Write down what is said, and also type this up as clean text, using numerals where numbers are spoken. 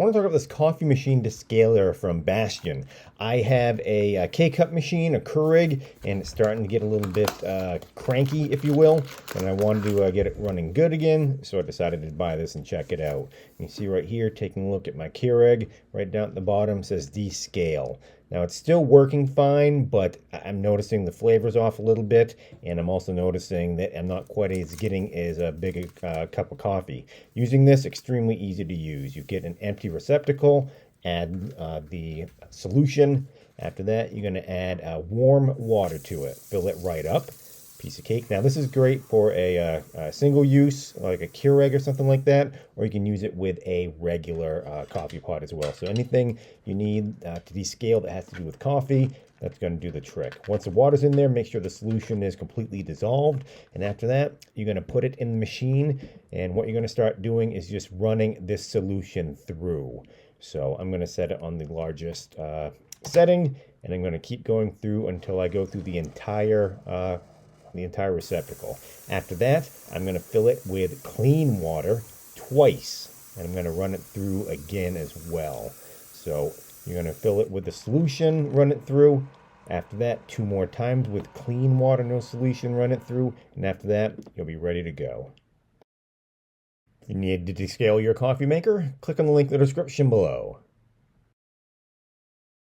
I want to talk about this coffee machine Descaler from Bastion. I have a K-Cup machine, a Keurig, and it's starting to get a little bit cranky, if you will. And I wanted to get it running good again, so I decided to buy this and check it out. You can see right here, taking a look at my Keurig, right down at the bottom says Descale. Now it's still working fine, but I'm noticing the flavor's off a little bit, and I'm also noticing that I'm not quite getting as big a cup of coffee. Using this, extremely easy to use. You get an empty receptacle, add the solution. After that, you're going to add warm water to it. Fill it right up. Piece of cake. Now this is great for a single use, like a Keurig or something like that, or you can use it with a regular coffee pot as well. So anything you need to descale that has to do with coffee, that's going to do the trick. Once the water's in there, make sure the solution is completely dissolved, and after that, you're going to put it in the machine, and what you're going to start doing is just running this solution through. So I'm going to set it on the largest setting, and I'm going to keep going through until I go through the entire receptacle. After that, I'm going to fill it with clean water twice, and I'm going to run it through again as well. So you're going to fill it with the solution, run it through. After that, 2 more times with clean water, no solution, run it through, and after that, you'll be ready to go. If you need to descale your coffee maker, click on the link in the description below.